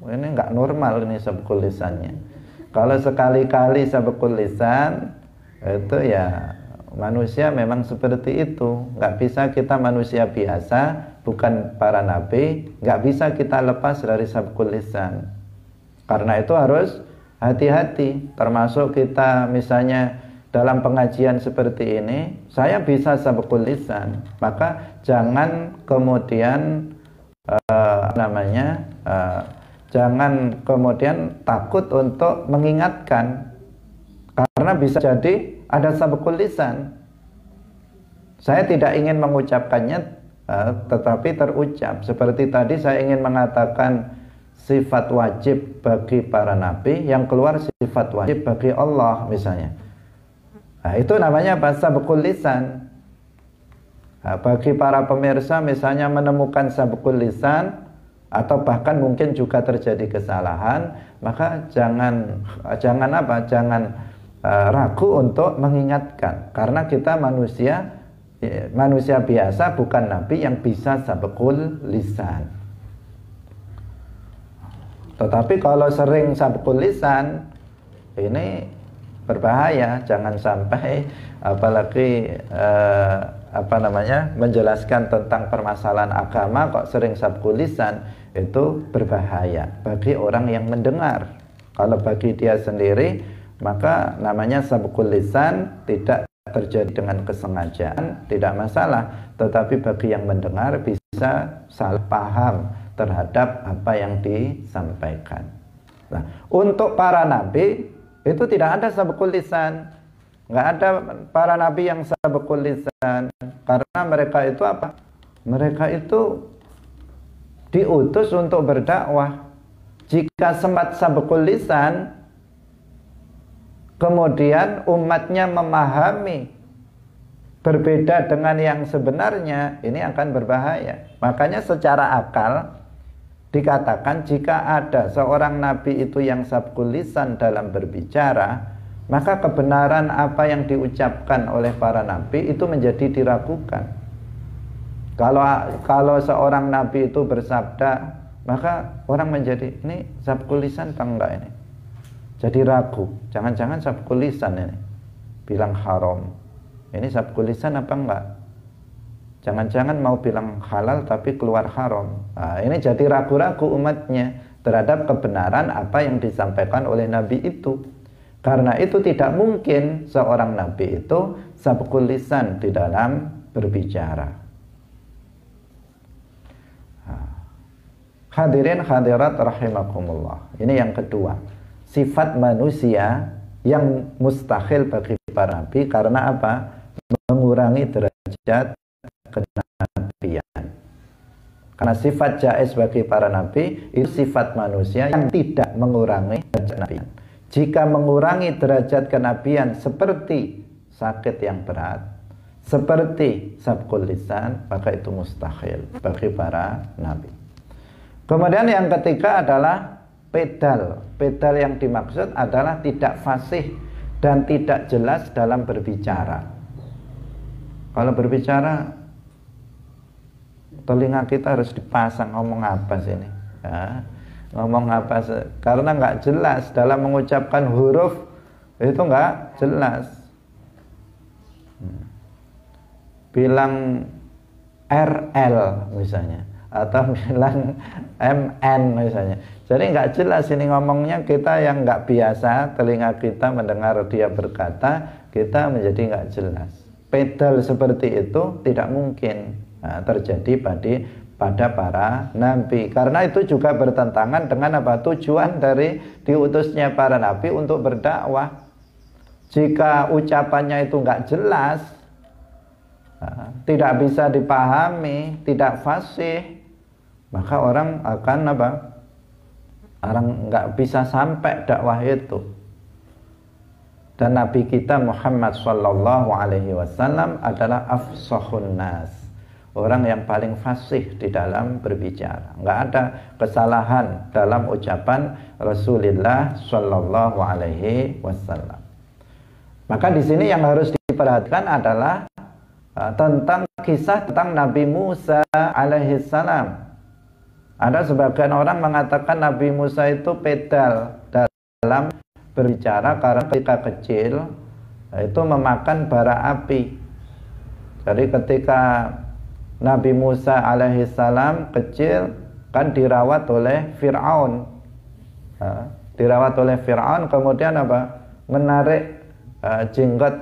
[SPEAKER 1] ini nggak normal ini sabqul lisannya. Kalau sekali-kali sabqul lisan, itu ya manusia memang seperti itu. Nggak bisa kita manusia biasa, bukan para nabi, nggak bisa kita lepas dari sabqul lisan. Karena itu harus hati-hati. Termasuk kita misalnya dalam pengajian seperti ini, saya bisa sabqul lisan, maka jangan kemudian jangan kemudian takut untuk mengingatkan. Karena bisa jadi ada sabqul lisan. Saya tidak ingin mengucapkannya, tetapi terucap. Seperti tadi saya ingin mengatakan sifat wajib bagi para nabi, yang keluar sifat wajib bagi Allah misalnya. Nah, itu namanya sabqul lisan. Nah, bagi para pemirsa misalnya menemukan sabqul lisan atau bahkan mungkin juga terjadi kesalahan, maka jangan ragu untuk mengingatkan, karena kita manusia biasa, bukan nabi yang bisa sabqul lisan. Tetapi kalau sering sabqul lisan, ini berbahaya. Jangan sampai apalagi menjelaskan tentang permasalahan agama kok sering sabqul lisan, itu berbahaya bagi orang yang mendengar. Kalau bagi dia sendiri, maka namanya sabqul lisan, tidak terjadi dengan kesengajaan, tidak masalah. Tetapi bagi yang mendengar bisa salah paham terhadap apa yang disampaikan. Nah, untuk para nabi itu tidak ada sabqul lisan. Nggak ada para nabi yang sabqul lisan, karena mereka itu apa? Mereka itu diutus untuk berdakwah. Jika sempat sabqul lisan, kemudian umatnya memahami berbeda dengan yang sebenarnya, ini akan berbahaya. Makanya secara akal dikatakan jika ada seorang nabi itu yang sabqul lisan dalam berbicara, maka kebenaran apa yang diucapkan oleh para nabi itu menjadi diragukan. Kalau seorang nabi itu bersabda, maka orang menjadi, ini sabqul lisan apa enggak ini? Jadi ragu, jangan-jangan sabqul lisan ini bilang haram, ini sabqul lisan apa enggak? Jangan-jangan mau bilang halal tapi keluar haram. Nah, ini jadi ragu-ragu umatnya terhadap kebenaran apa yang disampaikan oleh nabi itu. Karena itu tidak mungkin seorang nabi itu sabqul lisan di dalam berbicara. Hadirin hadirat rahimakumullah. Ini yang kedua, sifat manusia yang mustahil bagi para nabi. Karena apa? Mengurangi derajat kenabian. Karena sifat jaiz bagi para nabi itu sifat manusia yang tidak mengurangi derajat kenabian. Jika mengurangi derajat kenabian seperti sakit yang berat, seperti sabqul lisan, maka itu mustahil bagi para nabi. Kemudian yang ketiga adalah pedal. Pedal yang dimaksud adalah tidak fasih dan tidak jelas dalam berbicara. Kalau berbicara, telinga kita harus dipasang, ngomong apa sih ini? Ya, ngomong apa sih? Karena nggak jelas dalam mengucapkan huruf, itu nggak jelas. Bilang RL misalnya, atau bilang MN misalnya. Jadi nggak jelas ini ngomongnya, kita yang nggak biasa, telinga kita mendengar dia berkata, kita menjadi nggak jelas. Pedal seperti itu tidak mungkin terjadi pada para nabi. Karena itu juga bertentangan dengan apa? Tujuan dari diutusnya para nabi untuk berdakwah. Jika ucapannya itu nggak jelas, tidak bisa dipahami, tidak fasih, maka orang akan apa? Orang nggak bisa sampai dakwah itu. Dan Nabi kita Muhammad sallallahu alaihi wasallam adalah afsahun nas, orang yang paling fasih di dalam berbicara. Nggak ada kesalahan dalam ucapan Rasulullah sallallahu alaihi wasallam. Maka di sini yang harus diperhatikan adalah tentang kisah tentang Nabi Musa alaihi salam. Ada sebagian orang mengatakan Nabi Musa itu pedal dalam berbicara karena ketika kecil itu memakan bara api. Jadi ketika Nabi Musa alaihi salam kecil kan dirawat oleh Fir'aun. Dirawat oleh Fir'aun, kemudian apa? Menarik jenggot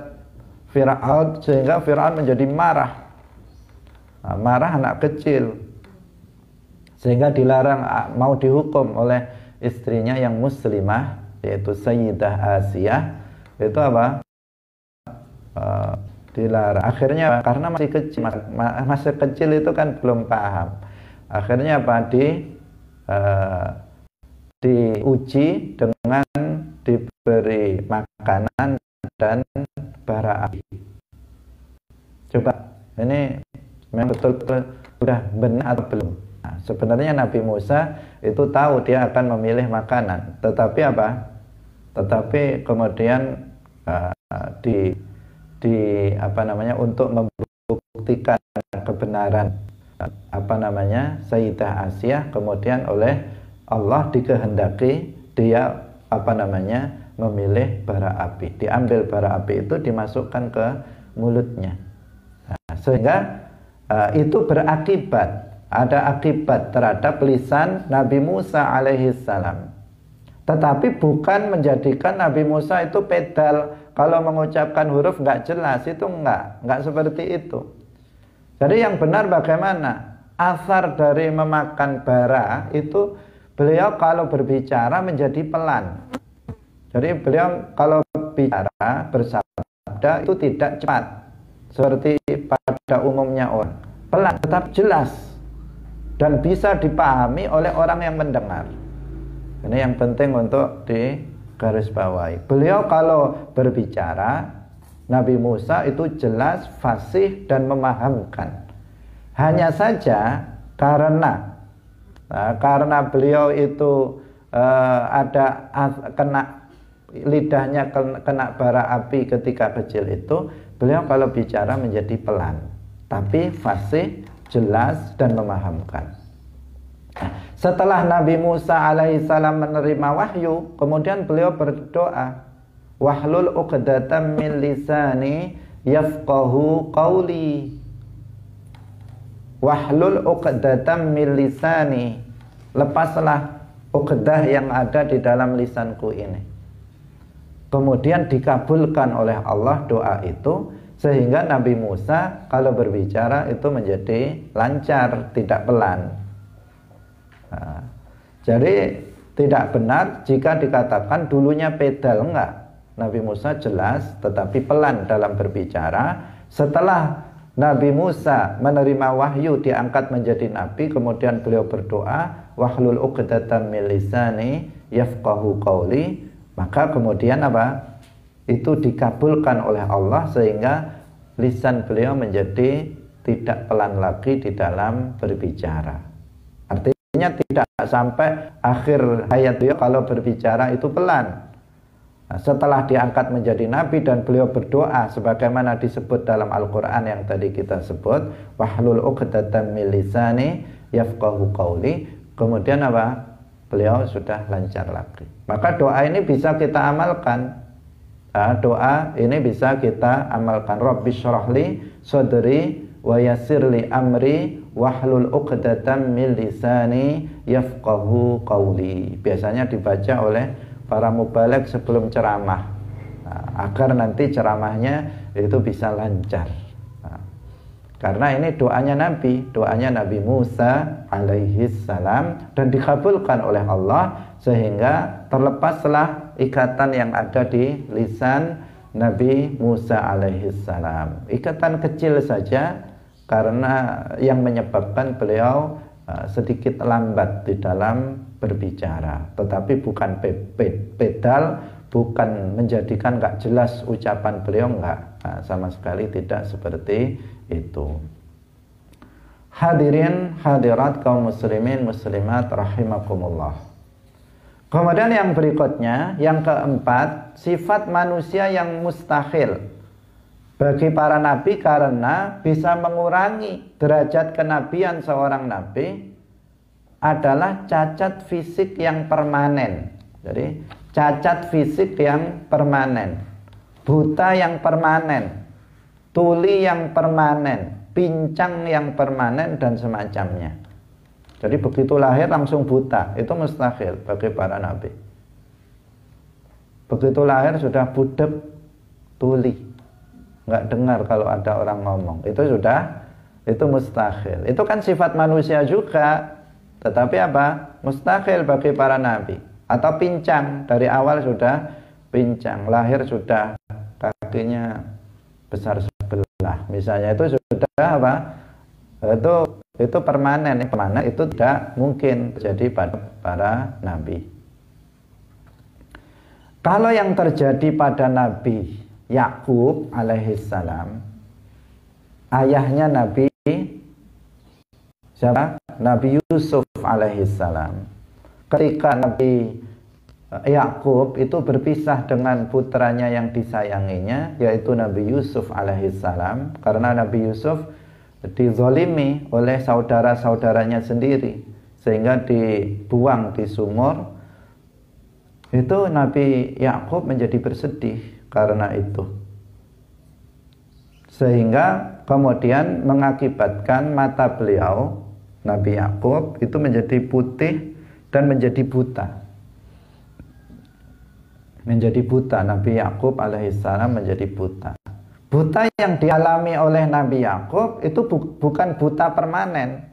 [SPEAKER 1] Fir'aun sehingga Fir'aun menjadi marah. Marah anak kecil. Sehingga dilarang, mau dihukum oleh istrinya yang muslimah, yaitu Sayyidah Asiyah. Itu apa? dilarang. Akhirnya karena masih kecil, masih kecil itu kan belum paham. Akhirnya apa? Diuji dengan diberi makanan dan bara api. Coba ini memang betul-betul sudah benar atau belum? Nah, sebenarnya Nabi Musa itu tahu dia akan memilih makanan, tetapi apa? Tetapi kemudian untuk membuktikan kebenaran Sayyidah Asyah, kemudian oleh Allah dikehendaki dia memilih bara api. Diambil bara api itu dimasukkan ke mulutnya. Nah, sehingga itu berakibat, ada akibat terhadap lisan Nabi Musa alaihissalam. Tetapi bukan menjadikan Nabi Musa itu pedal, kalau mengucapkan huruf nggak jelas, itu nggak seperti itu. Jadi yang benar bagaimana? Asar dari memakan bara itu beliau kalau berbicara menjadi pelan. Jadi beliau kalau bicara bersabda itu tidak cepat seperti pada umumnya orang, pelan tetap jelas dan bisa dipahami oleh orang yang mendengar. Ini yang penting untuk digarisbawahi. Beliau kalau berbicara, Nabi Musa itu jelas, fasih dan memahamkan. Hanya saja karena beliau itu lidahnya kena bara api ketika kecil itu, beliau kalau bicara menjadi pelan, tapi fasih, jelas dan memahamkan. Setelah Nabi Musa alaihissalam menerima wahyu, kemudian beliau berdoa, wahlul uqdatam min lisani yafqahu qawli. Wahlul uqdatam min lisani, lepaslah uqdah yang ada di dalam lisanku ini. Kemudian dikabulkan oleh Allah doa itu, sehingga Nabi Musa kalau berbicara itu menjadi lancar, tidak pelan. Nah, jadi tidak benar jika dikatakan dulunya pedal, enggak. Nabi Musa jelas tetapi pelan dalam berbicara. Setelah Nabi Musa menerima wahyu, diangkat menjadi nabi, kemudian beliau berdoa, wahlul uqdatam min lisani yafqahu qawli, maka kemudian apa? Itu dikabulkan oleh Allah sehingga lisan beliau menjadi tidak pelan lagi di dalam berbicara. Tidak sampai akhir hayat beliau kalau berbicara itu pelan. Nah, setelah diangkat menjadi nabi dan beliau berdoa sebagaimana disebut dalam Al-Quran yang tadi kita sebut, wahlul uqdatam min lisani yafqahu qawli, kemudian apa? Beliau sudah lancar lagi. Maka doa ini bisa kita amalkan. Doa ini bisa kita amalkan. Rabbi syrahli sadri wa yassirli amri wahlul uqdatam min lisani yafqahu qawli. Biasanya dibaca oleh para mubaligh sebelum ceramah, agar nanti ceramahnya itu bisa lancar. Karena ini doanya Nabi Musa alaihis salam, dan dikabulkan oleh Allah sehingga terlepaslah ikatan yang ada di lisan Nabi Musa alaihis salam. Ikatan kecil saja, karena yang menyebabkan beliau sedikit lambat di dalam berbicara, tetapi bukan pedal, bukan menjadikan gak jelas ucapan beliau, enggak. Sama sekali tidak seperti itu. Hadirin hadirat kaum muslimin muslimat rahimakumullah. Kemudian yang berikutnya, yang keempat, sifat manusia yang mustahil bagi para nabi karena bisa mengurangi derajat kenabian seorang nabi adalah cacat fisik yang permanen. Jadi cacat fisik yang permanen, buta yang permanen, tuli yang permanen, pincang yang permanen dan semacamnya. Jadi begitu lahir langsung buta, itu mustahil bagi para nabi. Begitu lahir sudah budek, tuli, nggak dengar kalau ada orang ngomong, itu mustahil. Itu kan sifat manusia juga, tetapi apa? Mustahil bagi para nabi. Atau pincang, dari awal sudah pincang, lahir sudah kakinya besar sebelah. misalnya itu sudah apa? Itu permanen itu tidak mungkin terjadi pada para nabi. Kalau yang terjadi pada Nabi Yakub alaihissalam, ayahnya Nabi siapa? Nabi Yusuf alaihissalam. Ketika Nabi Yakub itu berpisah dengan putranya yang disayanginya, yaitu Nabi Yusuf alaihissalam, karena Nabi Yusuf dizolimi oleh saudara-saudaranya sendiri sehingga dibuang di sumur. Itu Nabi Yakub menjadi bersedih karena itu, sehingga kemudian mengakibatkan mata beliau Nabi Yakub itu menjadi putih dan menjadi buta. Nabi Yakub alaihissalam menjadi buta. Buta yang dialami oleh Nabi Yakub itu bukan buta permanen,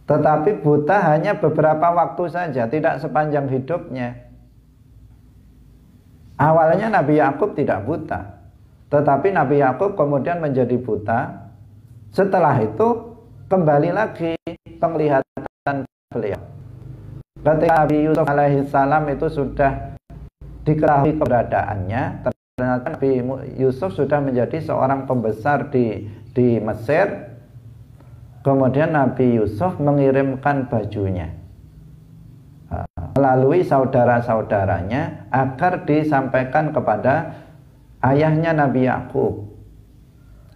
[SPEAKER 1] tetapi buta hanya beberapa waktu saja, tidak sepanjang hidupnya. Awalnya Nabi Yakub tidak buta, tetapi Nabi Yakub kemudian menjadi buta. Setelah itu kembali lagi penglihatan beliau. Ketika Nabi Yusuf alaihissalam itu sudah diketahui keberadaannya, ternyata Nabi Yusuf sudah menjadi seorang pembesar di Mesir. Kemudian Nabi Yusuf mengirimkan bajunya melalui saudara-saudaranya agar disampaikan kepada ayahnya Nabi Yakub,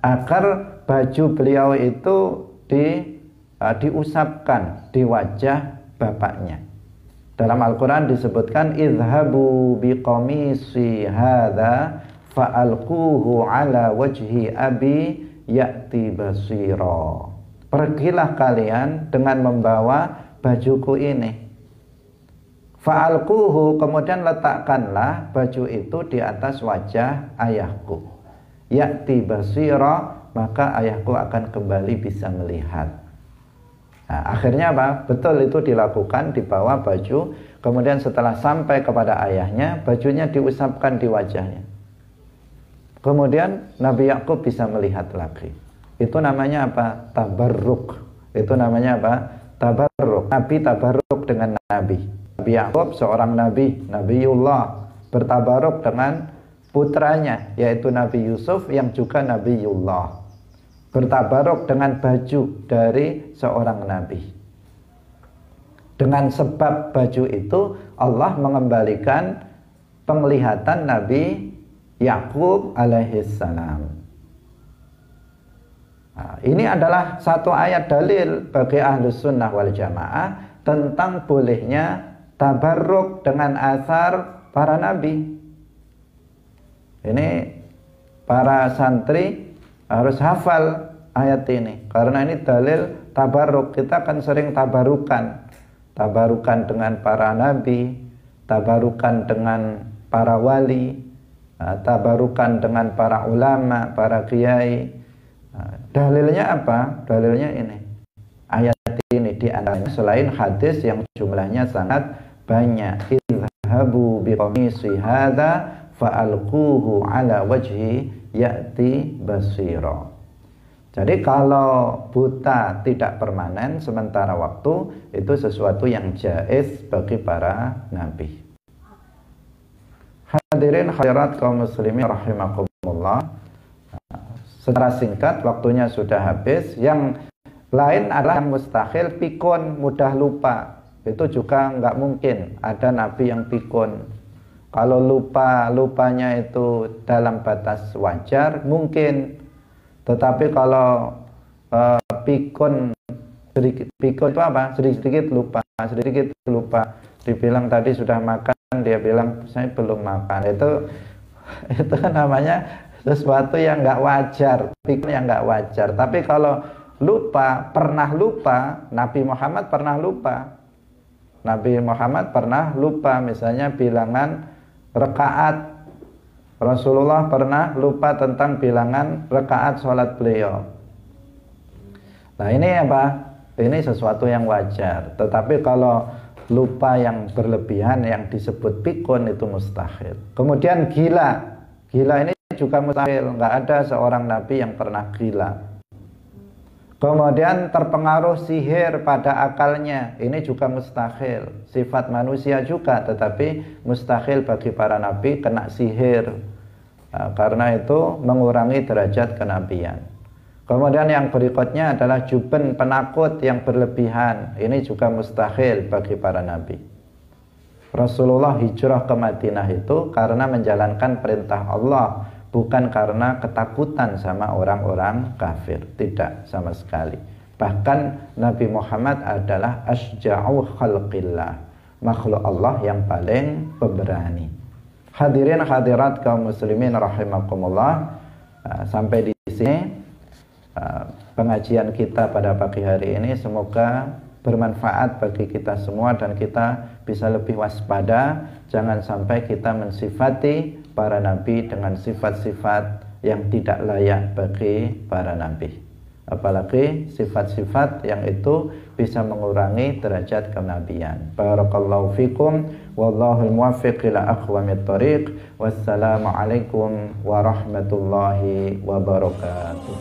[SPEAKER 1] agar baju beliau itu diusapkan di wajah bapaknya. Dalam Al-Quran disebutkan idhabu biqamisi hadha fa'alquhu ala wajhi abi ya'ti basira. Pergilah kalian dengan membawa bajuku ini. Fa'alquhu, kemudian letakkanlah baju itu di atas wajah ayahku. Ya'ti basira, maka ayahku akan kembali bisa melihat. Nah, akhirnya apa? Betul itu dilakukan, dibawa baju. Kemudian setelah sampai kepada ayahnya, bajunya diusapkan di wajahnya. Kemudian Nabi Yakub bisa melihat lagi. Itu namanya apa? Tabarruk. Itu namanya apa? Tabarruk. Nabi tabarruk dengan Nabi. Nabi Yakub seorang Nabi, Nabiullah, bertabarruk dengan putranya, yaitu Nabi Yusuf yang juga Nabiullah. Bertabarruk dengan baju dari seorang Nabi. Dengan sebab baju itu Allah mengembalikan penglihatan Nabi Yakub alaihissalam. Nah, ini adalah satu ayat dalil bagi Ahlus Sunnah wal Jamaah tentang bolehnya tabarruk dengan asar para nabi. Ini para santri harus hafal ayat ini, karena ini dalil tabarruk. Kita kan sering tabarukan dengan para nabi, tabarukan dengan para wali, tabarukan dengan para ulama, para kiai. Dalilnya apa? Dalilnya ini, ayat ini di antaranya selain hadis yang jumlahnya sangat banyak. Idhabu biqamisi hadza fa'alquhu ala wajhi ya'ti basira. Jadi kalau buta tidak permanen sementara waktu, itu sesuatu yang jaiz bagi para nabi. Hadirin hadirat kaum muslimin rahimakumullah. Secara singkat, waktunya sudah habis. Yang lain adalah yang mustahil, pikun, mudah lupa. Itu juga nggak mungkin ada nabi yang pikun. Kalau lupanya itu dalam batas wajar, mungkin. Tetapi kalau pikun itu apa? Sedikit lupa. Dibilang tadi sudah makan, dia bilang saya belum makan. Itu namanya sesuatu yang nggak wajar, pikun yang nggak wajar. Tapi kalau pernah lupa, Nabi Muhammad pernah lupa. Misalnya bilangan rakaat. Rasulullah pernah lupa tentang bilangan rakaat sholat beliau. Nah ini apa? Ini sesuatu yang wajar. Tetapi kalau lupa yang berlebihan yang disebut pikun itu mustahil. Kemudian gila ini juga mustahil, nggak ada seorang nabi yang pernah gila. Kemudian terpengaruh sihir pada akalnya, ini juga mustahil. Sifat manusia juga, tetapi mustahil bagi para nabi kena sihir. Karena itu mengurangi derajat kenabian. Kemudian yang berikutnya adalah juben, penakut yang berlebihan. Ini juga mustahil bagi para nabi. Rasulullah hijrah ke Madinah itu karena menjalankan perintah Allah, bukan karena ketakutan sama orang-orang kafir. Tidak sama sekali. Bahkan Nabi Muhammad adalah asja'u khalqillah, makhluk Allah yang paling pemberani. Hadirin hadirat kaum muslimin rahimakumullah, sampai di sini pengajian kita pada pagi hari ini. Semoga bermanfaat bagi kita semua dan kita bisa lebih waspada, jangan sampai kita mensifati para nabi dengan sifat-sifat yang tidak layak bagi para nabi, apalagi sifat-sifat yang itu bisa mengurangi derajat kenabian. Barakallahu fikum, wallahul muwaffiq ila aqwamit thoriq. Wassalamu alaikum warahmatullahi wabarakatuh.